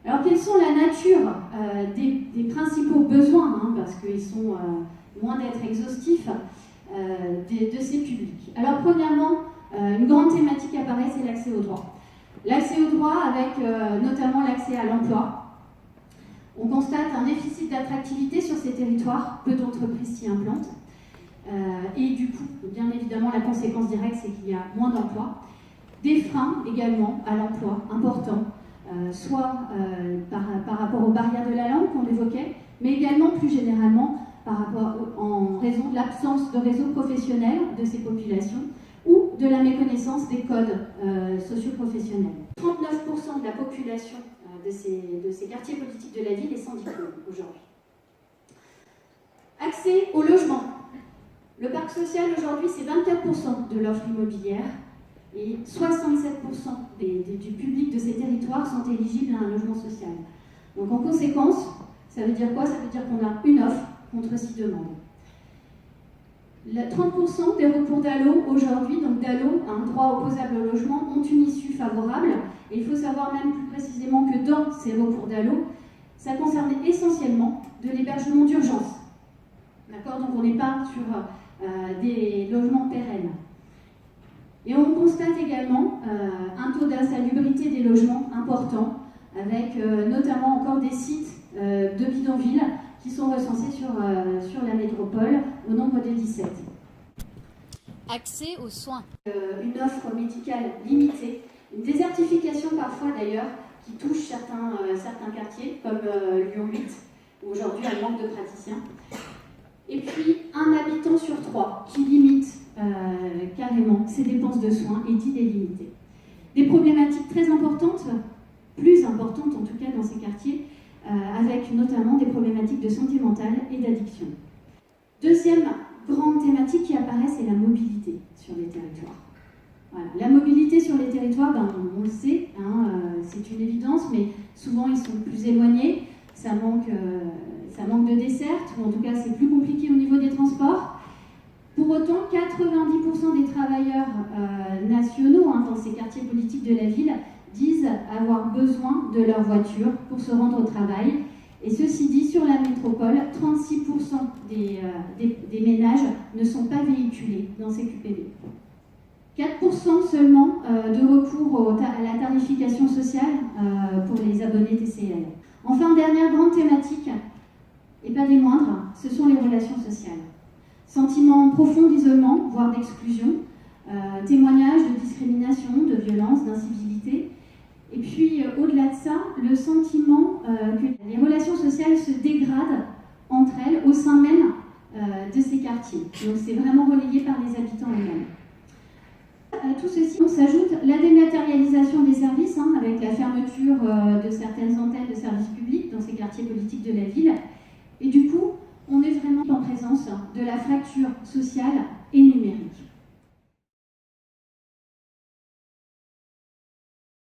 Alors, quelles sont la nature des principaux besoins, parce qu'ils sont loin d'être exhaustifs, de ces publics? Alors, premièrement, une grande thématique apparaît, c'est l'accès au droit. L'accès au droit avec notamment l'accès à l'emploi. On constate un déficit d'attractivité sur ces territoires, peu d'entreprises s'y implantent. Et du coup, bien évidemment, la conséquence directe, c'est qu'il y a moins d'emplois. Des freins également à l'emploi importants, soit par rapport aux barrières de la langue qu'on évoquait, mais également plus généralement en raison de l'absence de réseau professionnel de ces populations ou de la méconnaissance des codes socio-professionnels. 39% de la population de ces quartiers politiques de la ville est sans diplôme aujourd'hui. Accès au logement. Le parc social aujourd'hui, c'est 24% de l'offre immobilière et 67% du public de ces territoires sont éligibles à un logement social. Donc en conséquence, ça veut dire quoi? Ça veut dire qu'on a une offre contre 6 demandes. 30% des recours DALO aujourd'hui, donc DALO, un droit opposable au logement, ont une issue favorable. Et il faut savoir même plus précisément que dans ces recours DALO, ça concerne essentiellement de l'hébergement d'urgence. D'accord? Donc on n'est pas sur des logements pérennes. Et on constate également un taux d'insalubrité des logements important, avec notamment encore des sites de bidonvilles qui sont recensés sur la métropole au nombre de 17. Accès aux soins. Une offre médicale limitée, une désertification parfois d'ailleurs qui touche certains quartiers comme Lyon 8, où aujourd'hui il manque de praticiens. Et puis un habitant sur 3 qui limite carrément ses dépenses de soins et dit les limiter. Des problématiques très importantes, plus importantes en tout cas dans ces quartiers, avec notamment des problématiques de santé mentale et d'addiction. Deuxième grande thématique qui apparaît, c'est la mobilité sur les territoires. Voilà. La mobilité sur les territoires, on le sait, c'est une évidence, mais souvent ils sont plus éloignés, ça manque de dessertes, ou en tout cas c'est plus compliqué au niveau des transports. Pour autant, 90% des travailleurs nationaux dans ces quartiers politiques de la ville disent avoir besoin de leur voiture pour se rendre au travail. Et ceci dit, sur la métropole, 36% des ménages ne sont pas véhiculés dans ces QPV. 4% seulement de recours à la tarification sociale pour les abonnés TCL. Enfin, dernière grande thématique, et pas des moindres, ce sont les relations sociales. Sentiment profond d'isolement, voire d'exclusion, témoignages de discrimination, de violence, d'incivilité. Et puis, au-delà de ça, le sentiment que les relations sociales se dégradent entre elles au sein même de ces quartiers. Donc c'est vraiment relayé par les habitants eux-mêmes. À tout ceci, on s'ajoute la dématérialisation des services, avec la fermeture de certaines antennes de services publics dans ces quartiers politiques de la ville. Et du coup, on est vraiment en présence de la fracture sociale